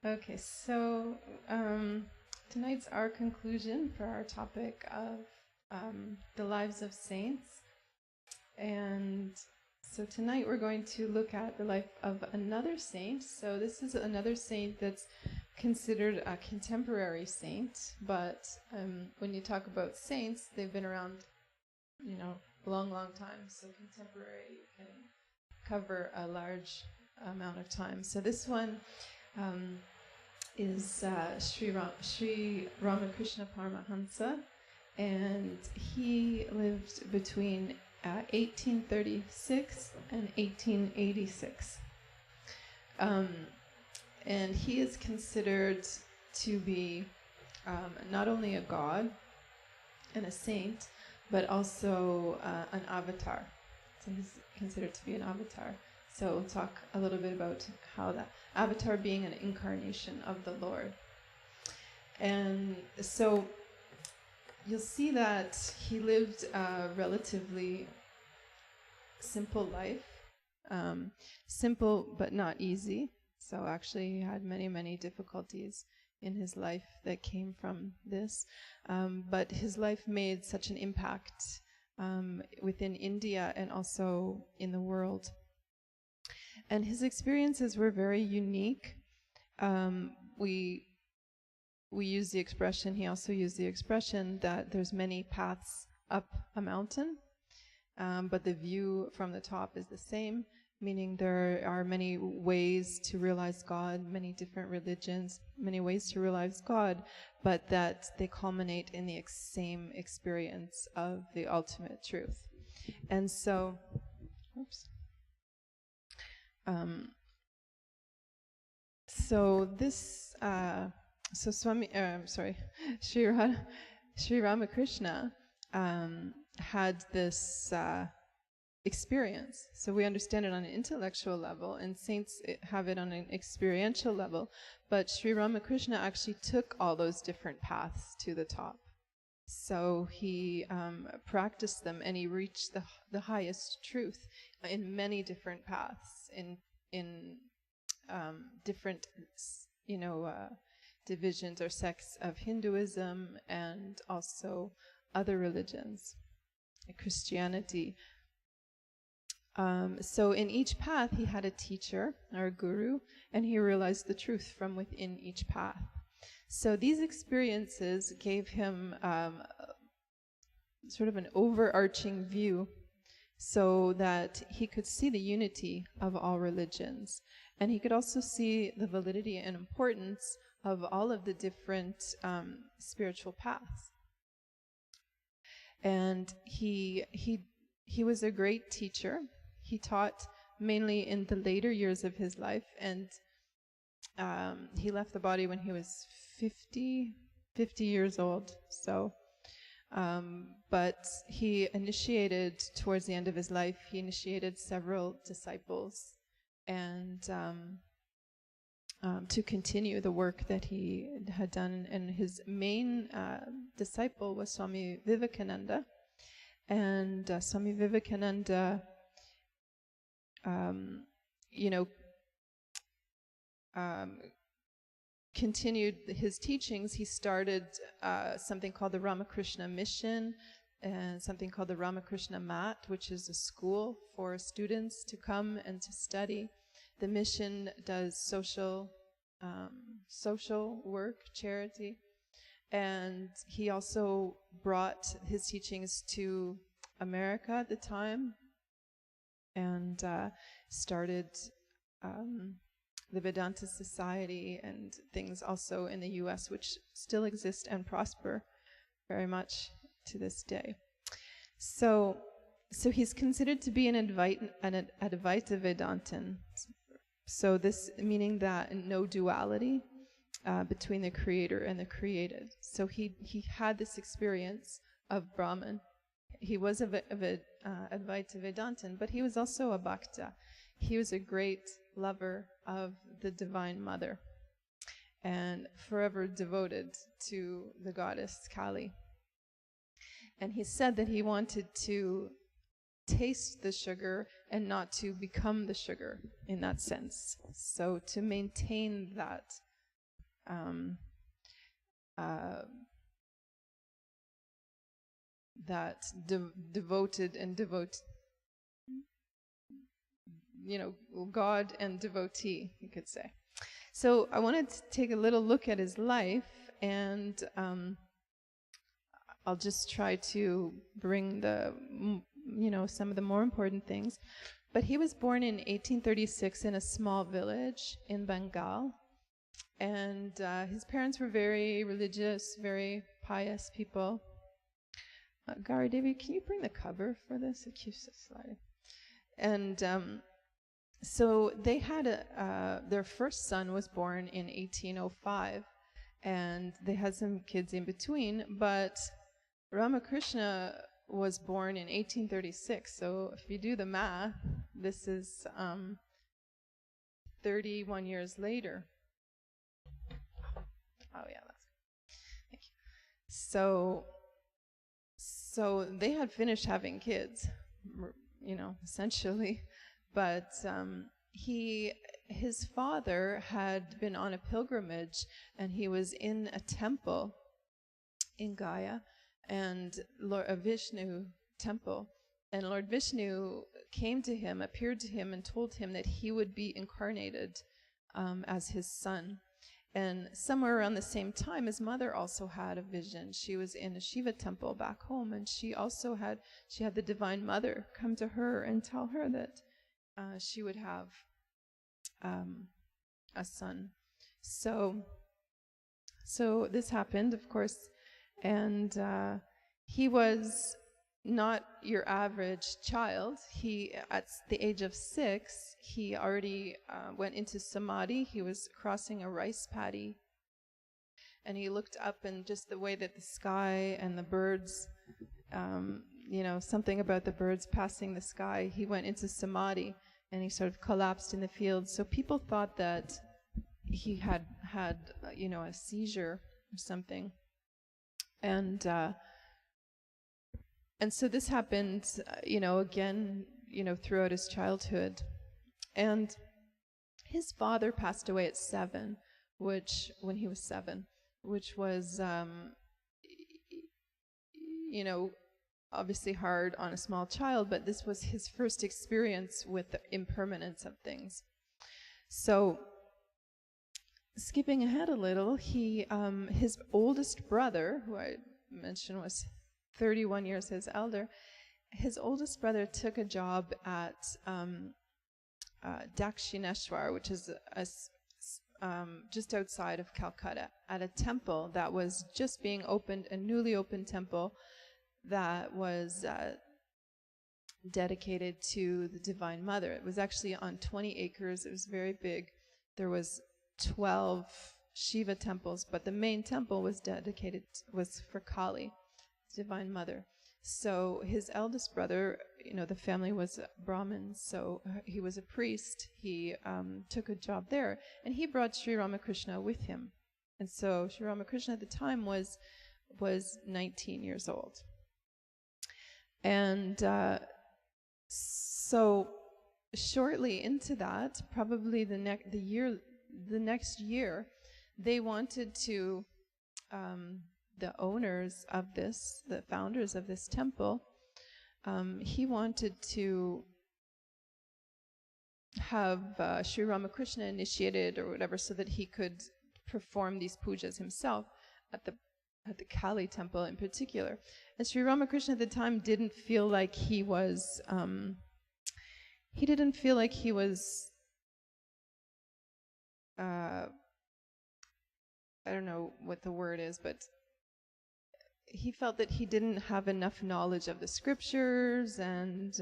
Okay, so tonight's our conclusion for our topic of the lives of saints. And so tonight we're going to look at the life of another saint. So this is another saint that's considered a contemporary saint, but when you talk about saints, they've been around, a long, long time. So contemporary can cover a large amount of time. So this one is Sri Ramakrishna Paramahansa, and he lived between 1836 and 1886. And he is considered to be not only a god and a saint, but also an avatar. So he's considered to be an avatar. So we'll talk a little bit about how that avatar being an incarnation of the Lord. And so you'll see that he lived a relatively simple life, simple but not easy. So actually he had many, many difficulties in his life that came from this. But his life made such an impact within India and also in the world. And his experiences were very unique. We use the expression, he also used the expression that there's many paths up a mountain, but the view from the top is the same, meaning there are many ways to realize God, many different religions, many ways to realize God, but that they culminate in the same experience of the ultimate truth. And so, Sri Ramakrishna had this experience. So we understand it on an intellectual level, and saints have it on an experiential level. But Sri Ramakrishna actually took all those different paths to the top. So he practiced them, and he reached the highest truth in many different paths, in different, divisions or sects of Hinduism and also other religions, Christianity. So in each path, he had a teacher or a guru, and he realized the truth from within each path. So these experiences gave him sort of an overarching view so that he could see the unity of all religions. And he could also see the validity and importance of all of the different spiritual paths. And he was a great teacher. He taught mainly in the later years of his life, and he left the body when he was 50 years old. So, but he initiated, towards the end of his life, he initiated several disciples, and to continue the work that he had done. And his main disciple was Swami Vivekananda. And Swami Vivekananda, continued his teachings. He started something called the Ramakrishna Mission and something called the Ramakrishna Mat, which is a school for students to come and to study. The mission does social work, charity, and he also brought his teachings to America at the time and started the Vedanta Society and things also in the U.S., which still exist and prosper very much to this day. So he's considered to be an Advaita Vedantin. So this meaning that no duality between the creator and the created. So he had this experience of Brahman. He was a Advaita Vedantin, but he was also a Bhakta. He was a great lover of the Divine Mother and forever devoted to the goddess Kali. And he said that he wanted to taste the sugar and not to become the sugar in that sense. So to maintain that devoted and God and devotee, you could say. So I wanted to take a little look at his life, and I'll just try to bring some of the more important things. But he was born in 1836 in a small village in Bengal, and his parents were very religious, very pious people. Gary, Devi, can you bring the cover for this? It keeps sliding. And so they had their first son was born in 1805, and they had some kids in between, but Ramakrishna was born in 1836, so if you do the math, this is 31 years later. Oh yeah, that's good. Thank you. So they had finished having kids, essentially, but his father had been on a pilgrimage, and he was in a temple in Gaya, and a Vishnu temple, and Lord Vishnu appeared to him and told him that he would be incarnated as his son. And somewhere around the same time, his mother also had a vision. She was in a Shiva temple back home, and she had the Divine Mother come to her and tell her that she would have a son. So this happened, of course, and he was not your average child. He, at the age of 6, he already went into samadhi. He was crossing a rice paddy, and he looked up, and just the way that the sky and the birds, something about the birds passing the sky, he went into samadhi, and he sort of collapsed in the field. So people thought that he had a seizure or something. And so this happened, again, throughout his childhood. And his father passed away at 7, when he was 7, which was, obviously hard on a small child, but this was his first experience with the impermanence of things. So, skipping ahead a little, his oldest brother, who I mentioned was 31 years his elder, his oldest brother took a job at Dakshineshwar, which is just outside of Calcutta, at a temple that was just being opened, a newly opened temple that was dedicated to the Divine Mother. It was actually on 20 acres. It was very big. There was 12 Shiva temples, but the main temple was for Kali, Divine Mother. So his eldest brother, the family was Brahmin, so he was a priest. He took a job there, and he brought Sri Ramakrishna with him. And so Sri Ramakrishna at the time was 19 years old. And so shortly into that, probably the next year, they wanted to, the owners of this, the founders of this temple, he wanted to have Sri Ramakrishna initiated or whatever, so that he could perform these pujas himself at the Kali temple in particular. And Sri Ramakrishna at the time didn't feel like he was I don't know what the word is, but he felt that he didn't have enough knowledge of the scriptures and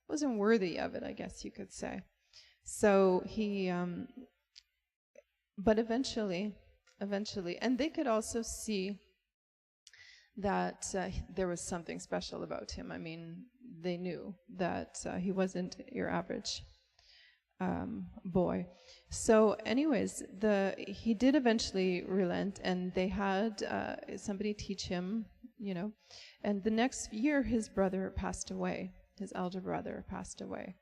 wasn't worthy of it, I guess you could say. So he, but eventually, and they could also see that there was something special about him. I mean, they knew that he wasn't your average boy. So anyways, he did eventually relent, and they had somebody teach him, and the next year his brother passed away. His elder brother passed away.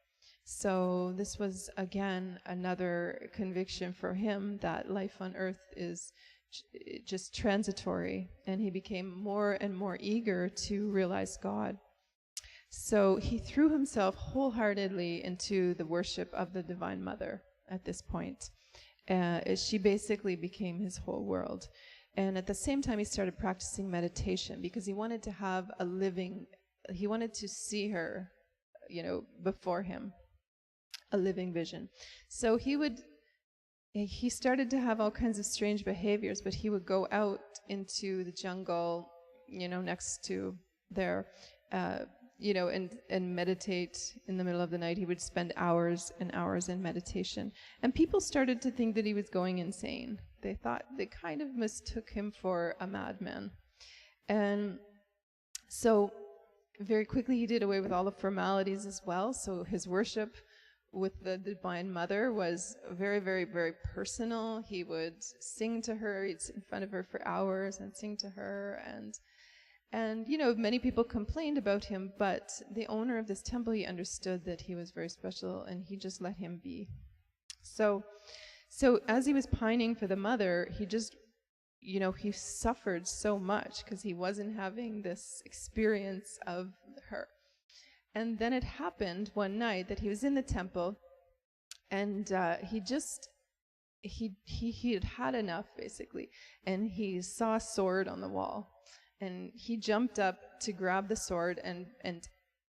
So this was, again, another conviction for him that life on earth is just transitory, and he became more and more eager to realize God. So he threw himself wholeheartedly into the worship of the Divine Mother at this point. She basically became his whole world. And at the same time, he started practicing meditation because he wanted to have he wanted to see her, before him, a living vision. So he started to have all kinds of strange behaviors, but he would go out into the jungle, next to there, and meditate in the middle of the night. He would spend hours and hours in meditation. And people started to think that he was going insane. They kind of mistook him for a madman. And so very quickly he did away with all the formalities as well. So his worship with the Divine Mother was very, very, very personal. He would sing to her. He'd sit in front of her for hours and sing to her. And many people complained about him, but the owner of this temple, he understood that he was very special, and he just let him be. So as he was pining for the mother, he just, he suffered so much because he wasn't having this experience of her. And then it happened one night that he was in the temple, and he had had enough, basically, and he saw a sword on the wall. And he jumped up to grab the sword and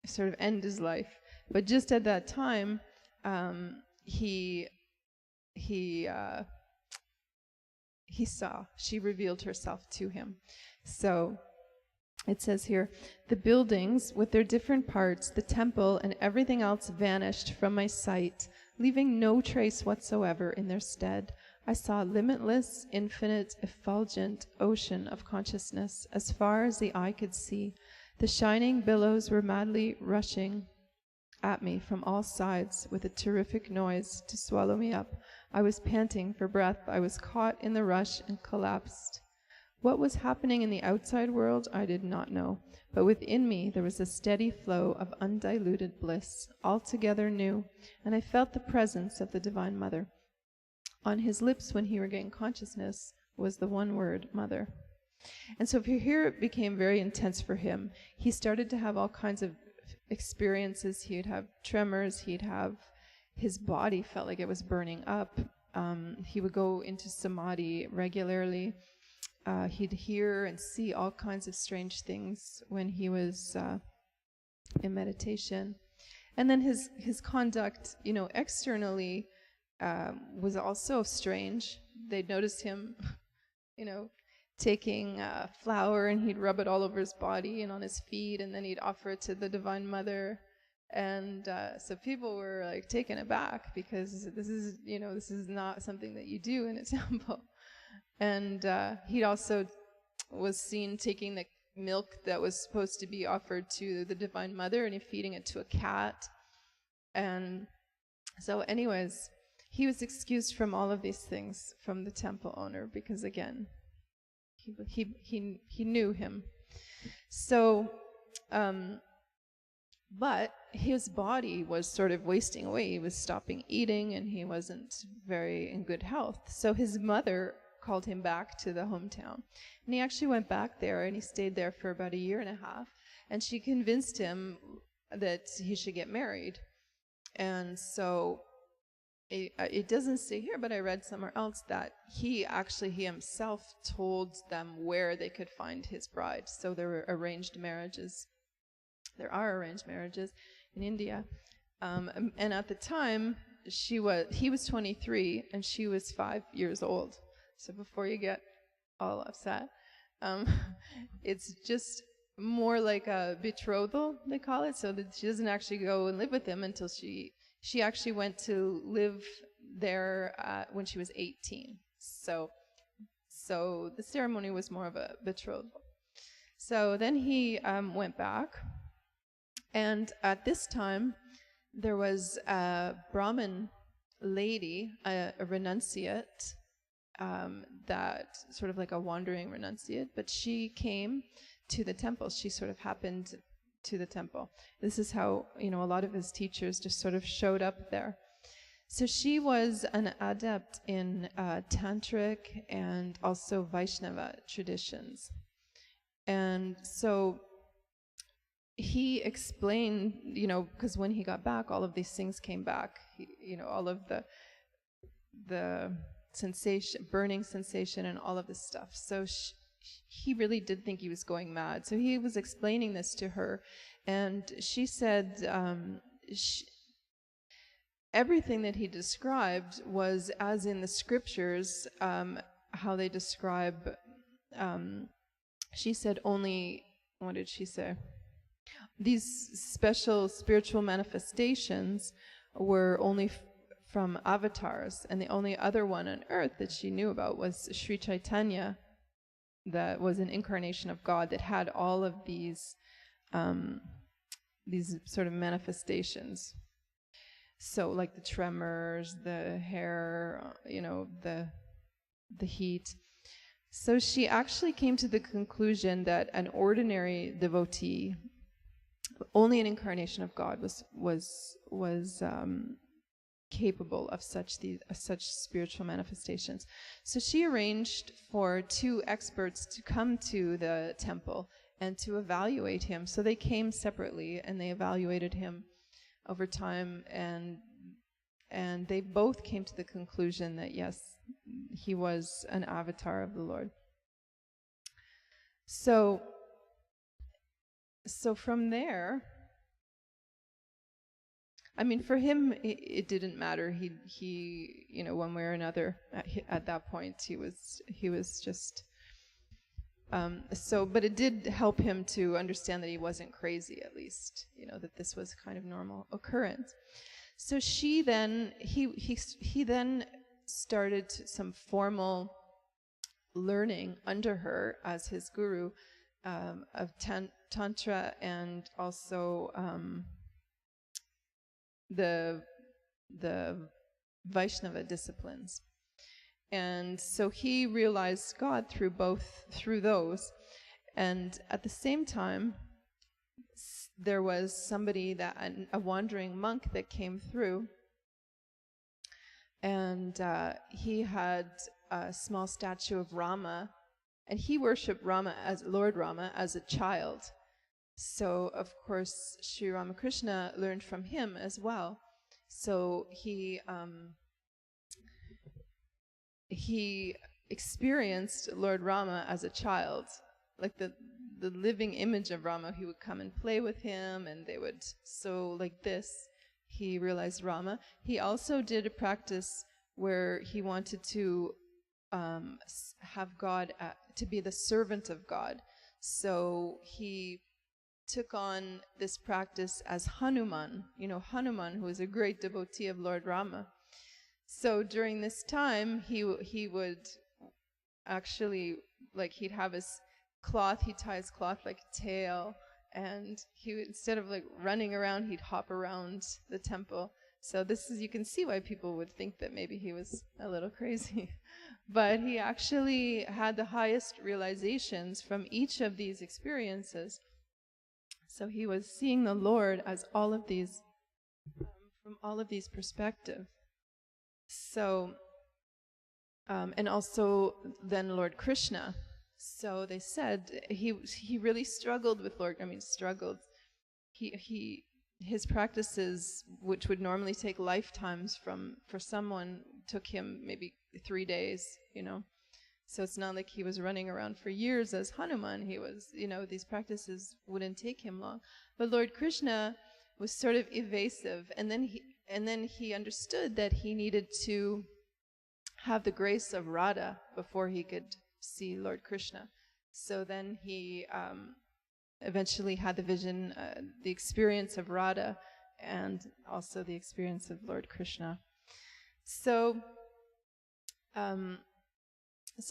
sort of end his life. But just at that time, he saw, she revealed herself to him. So it says here, the buildings with their different parts, the temple and everything else vanished from my sight, leaving no trace whatsoever in their stead. I saw a limitless, infinite, effulgent ocean of consciousness as far as the eye could see. The shining billows were madly rushing at me from all sides with a terrific noise to swallow me up. I was panting for breath. I was caught in the rush and collapsed. What was happening in the outside world, I did not know, but within me there was a steady flow of undiluted bliss, altogether new, and I felt the presence of the Divine Mother. On his lips, when he regained consciousness, was the one word, Mother. And so here it became very intense for him. He started to have all kinds of experiences. He'd have tremors. His body felt like it was burning up. He would go into samadhi regularly. He'd hear and see all kinds of strange things when he was in meditation. And then his conduct, externally, was also strange. They'd notice him, taking flour, and he'd rub it all over his body and on his feet, and then he'd offer it to the Divine Mother. And so people were like taken aback because this is not something that you do in a temple. And he also was seen taking the milk that was supposed to be offered to the Divine Mother and feeding it to a cat. And so anyways, he was excused from all of these things from the temple owner because, again, he knew him. So, but his body was sort of wasting away. He was stopping eating, and he wasn't very in good health. So his mother called him back to the hometown. And he actually went back there, and he stayed there for about 1.5 years. And she convinced him that he should get married. And so it doesn't say here, but I read somewhere else that he himself told them where they could find his bride. So there were arranged marriages. There are arranged marriages in India. And at the time, he was 23 and she was 5 years old. So before you get all upset, it's just more like a betrothal, they call it. So that she doesn't actually go and live with him until she actually went to live there when she was 18. So the ceremony was more of a betrothal. So then he went back, and at this time there was a Brahmin lady, a renunciate, that sort of like a wandering renunciate, but she came to the temple. She sort of happened to the temple. This is how, a lot of his teachers just sort of showed up there. So she was an adept in Tantric and also Vaishnava traditions. And so he explained, because when he got back, all of these things came back. All of the sensation, burning sensation, and all of this stuff. So he really did think he was going mad. So he was explaining this to her, and she said everything that he described was as in the scriptures, how they describe. She said only, what did she say? These special spiritual manifestations were only from avatars, and the only other one on earth that she knew about was Sri Chaitanya, that was an incarnation of God that had all of these sort of manifestations. So like the tremors, the hair, the heat. So she actually came to the conclusion that an ordinary devotee, only an incarnation of God, was capable of such spiritual manifestations. So she arranged for 2 experts to come to the temple and to evaluate him. So they came separately and they evaluated him over time, and they both came to the conclusion that yes, he was an avatar of the Lord. So from there, I mean, for him, it didn't matter. He one way or another, at that point, he was just. But it did help him to understand that he wasn't crazy, at least, that this was kind of normal occurrence. So he then started some formal learning under her as his guru of Tantra and also the Vaishnava disciplines. And so he realized God through those. And at the same time, there was somebody, a wandering monk that came through, and he had a small statue of Rama, and he worshipped Lord Rama as a child. So of course Sri Ramakrishna learned from him as well. So he experienced Lord Rama as a child, like the living image of Rama. He would come and play with him, and they would, so like this, he realized Rama. He also did a practice where he wanted to have God to be the servant of God. So he took on this practice as Hanuman, Hanuman, who is a great devotee of Lord Rama. So during this time, he would actually, like, he'd have his cloth, he'd tie his cloth like a tail, and he would, instead of like running around, he'd hop around the temple. So you can see why people would think that maybe he was a little crazy. But he actually had the highest realizations from each of these experiences. So he was seeing the Lord as all of these, from all of these perspectives. So, and also then Lord Krishna. So they said he really struggled with struggled. His practices, which would normally take lifetimes for someone, took him maybe 3 days, So it's not like he was running around for years as Hanuman. He was, these practices wouldn't take him long. But Lord Krishna was sort of evasive, and then he understood that he needed to have the grace of Radha before he could see Lord Krishna. So then he eventually had the vision, the experience of Radha, and also the experience of Lord Krishna. So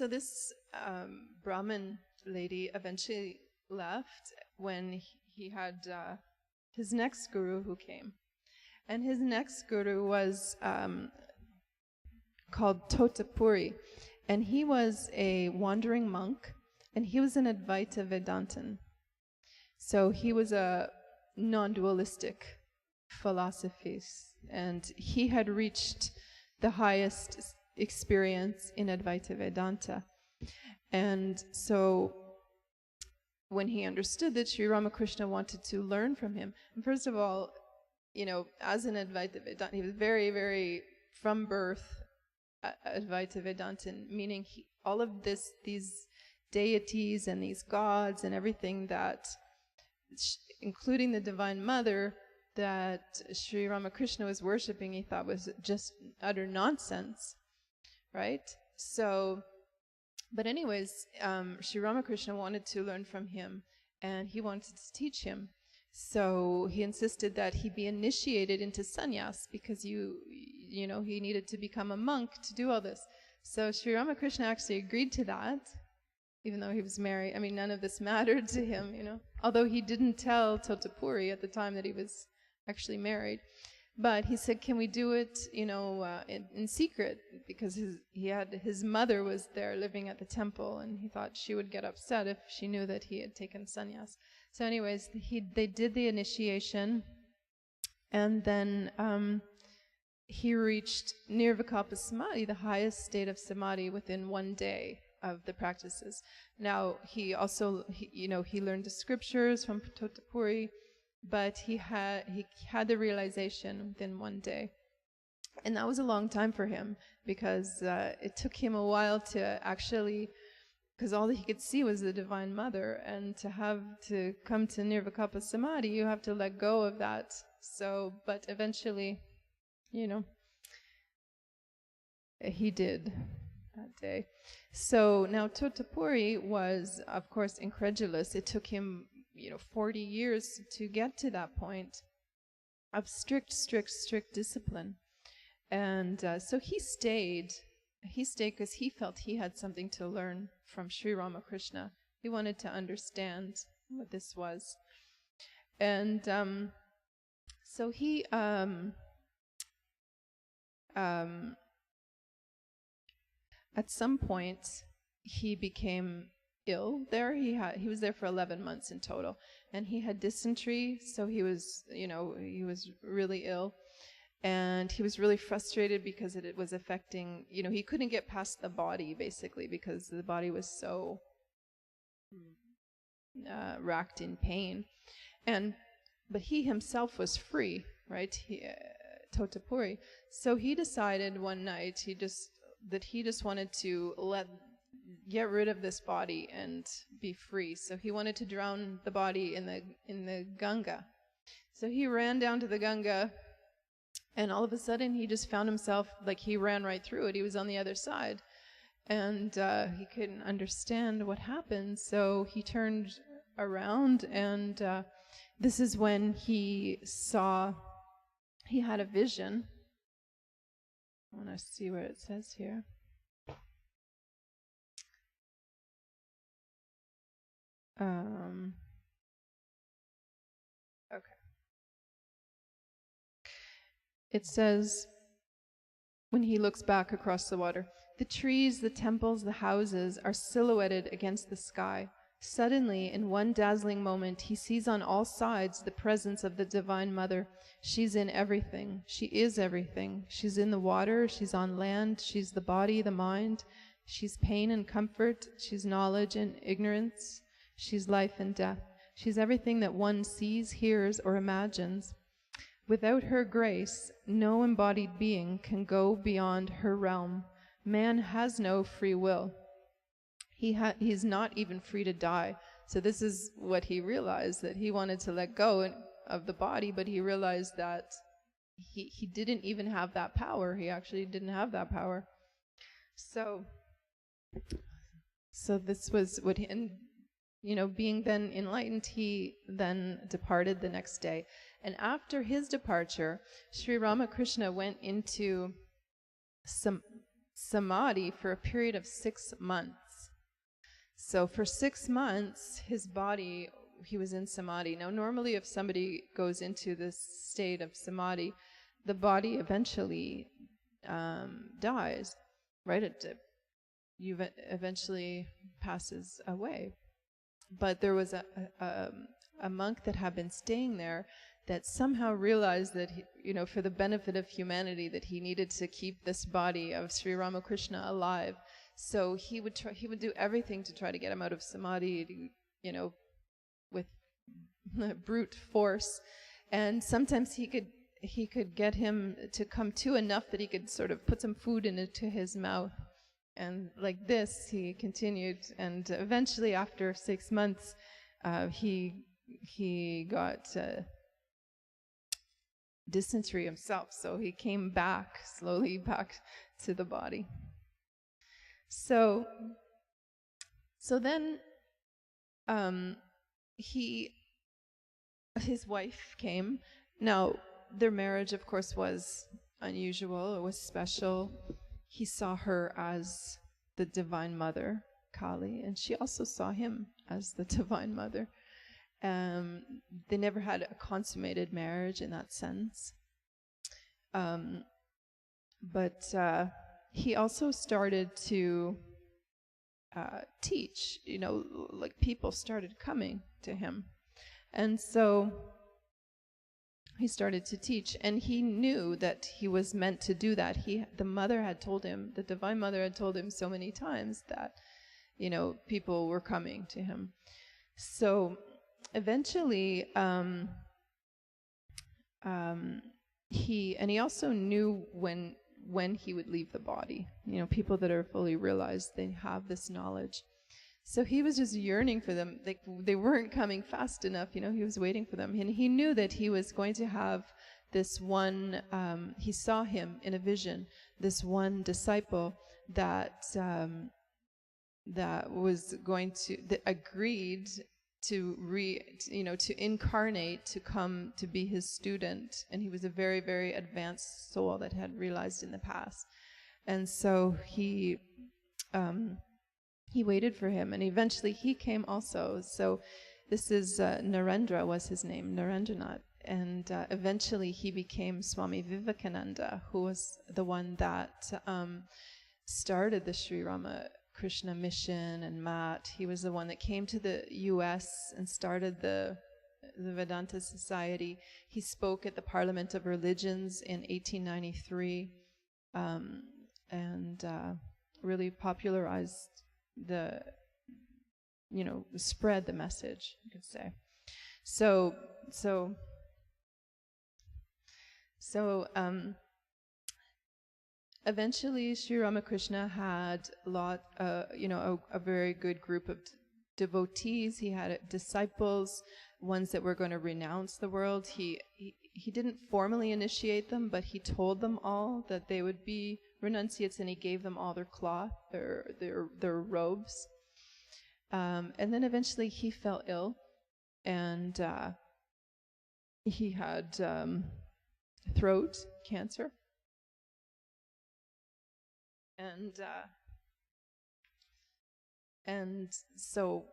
this Brahmin lady eventually left when he had his next guru who came. And his next guru was called Totapuri. And he was a wandering monk, and he was an Advaita Vedantin. So he was a non-dualistic philosophies, and he had reached the highest experience in Advaita Vedanta. And so when he understood that Sri Ramakrishna wanted to learn from him, and first of all, as an Advaita Vedanta, he was very, very, from birth, Advaita Vedantin, meaning all of these deities and these gods and everything that, including the Divine Mother, that Sri Ramakrishna was worshipping, he thought was just utter nonsense, right? So, but anyways, Sri Ramakrishna wanted to learn from him, and he wanted to teach him. So he insisted that he be initiated into sannyas, because he needed to become a monk to do all this. So Sri Ramakrishna actually agreed to that, even though he was married. I mean, none of this mattered to him, although he didn't tell Totapuri at the time that he was actually married. But he said, can we do it, in secret? Because his mother was there living at the temple, and he thought she would get upset if she knew that he had taken sannyas. So anyways, they did the initiation, and then he reached Nirvikalpa Samadhi, the highest state of samadhi, within 1 day of the practices. Now, he also, he learned the scriptures from Totapuri, but he had the realization within 1 day. And that was a long time for him, because it took him a while to actually, because all that he could see was the Divine Mother, and to come to Nirvikalpa Samadhi, you have to let go of that. So, but eventually, he did that day. So now Totapuri was, of course, incredulous. It took him 40 years to get to that point of strict discipline. And so he stayed because he felt he had something to learn from Sri Ramakrishna. He wanted to understand what this was. And so he at some point he became ill there. He was there for 11 months in total, and he had dysentery, so he was really ill, and he was really frustrated because it was affecting, he couldn't get past the body, basically, because the body was so racked in pain. But he himself was free, right? Totapuri. So he decided one night that he just wanted to get rid of this body and be free. So he wanted to drown the body in the Ganga. So he ran down to the Ganga, and all of a sudden he just found himself, like, he ran right through it. He was on the other side, and he couldn't understand what happened. So he turned around, and this is when he had a vision. I want to see where it says here. Okay. It says, when he looks back across the water, the trees, the temples, the houses are silhouetted against the sky. Suddenly, in one dazzling moment, he sees on all sides the presence of the Divine Mother. She's in everything. She is everything. She's in the water. She's on land. She's the body, the mind. She's pain and comfort. She's knowledge and ignorance. She's life and death. She's everything that one sees, hears, or imagines. Without her grace, no embodied being can go beyond her realm. Man has no free will. He's not even free to die. So this is what he realized, that he wanted to let go of the body, but he realized that he didn't even have that power. He actually didn't have that power. So this was what he, and being then enlightened, he then departed the next day. And after his departure, Sri Ramakrishna went into samadhi for a period of 6 months. So for 6 months, his body, he was in samadhi. Now, normally if somebody goes into this state of samadhi, the body eventually dies, right? It eventually passes away. But there was a monk that had been staying there that somehow realized that, for the benefit of humanity, that he needed to keep this body of Sri Ramakrishna alive. So he would do everything to try to get him out of samadhi, with brute force. And sometimes he could get him to come to enough that he could sort of put some food into his mouth. And like this, he continued. And eventually, after 6 months, he got dysentery himself. So he came slowly back to the body. So then his wife came. Now, their marriage, of course, was unusual. It was special. He saw her as the Divine Mother, Kali, and she also saw him as the Divine Mother. They never had a consummated marriage in that sense. But he also started to teach, like people started coming to him. And so he started to teach, and he knew that he was meant to do that. The mother had told him, the Divine Mother had told him so many times that, people were coming to him. So eventually, he also knew when he would leave the body. People that are fully realized, they have this knowledge. So he was just yearning for them. They weren't coming fast enough. He was waiting for them. And he knew that he was going to have this one, he saw him in a vision, this one disciple that was going to, that agreed to incarnate, to come to be his student. And he was a very, very advanced soul that had realized in the past. And so he waited for him, and eventually he came also. So this is Narendra was his name, Narendranath. And eventually he became Swami Vivekananda, who was the one that started the Sri Ramakrishna Mission and MAT. He was the one that came to the U.S. and started the Vedanta Society. He spoke at the Parliament of Religions in 1893 and really popularized spread the message, you could say. So eventually Sri Ramakrishna had a very good group of devotees. He had disciples, ones that were going to renounce the world. He didn't formally initiate them, but he told them all that they would be renunciates, and he gave them all their cloth, their robes. And then eventually he fell ill, and he had throat cancer. And so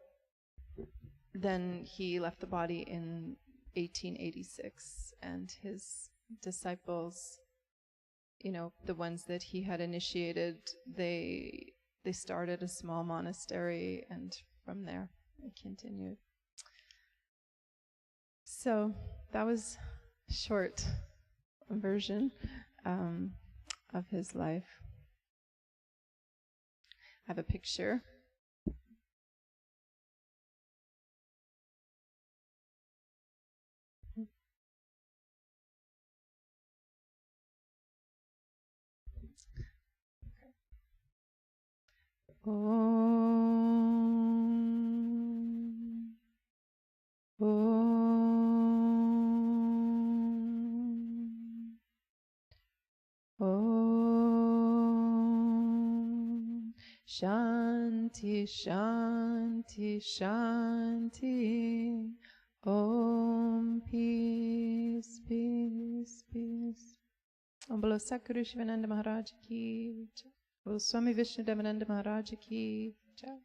then he left the body in 1886, and his disciples, the ones that he had initiated, they started a small monastery, and from there it continued. So that was a short version of his life. I have a picture. Om. Om. Om. Shanti, Shanti, Shanti. Om. Peace, peace, peace. Om Bolo Sakuru Shivananda Maharaj Ki Jai. Swami Vivekananda Maharaj Ki Jai.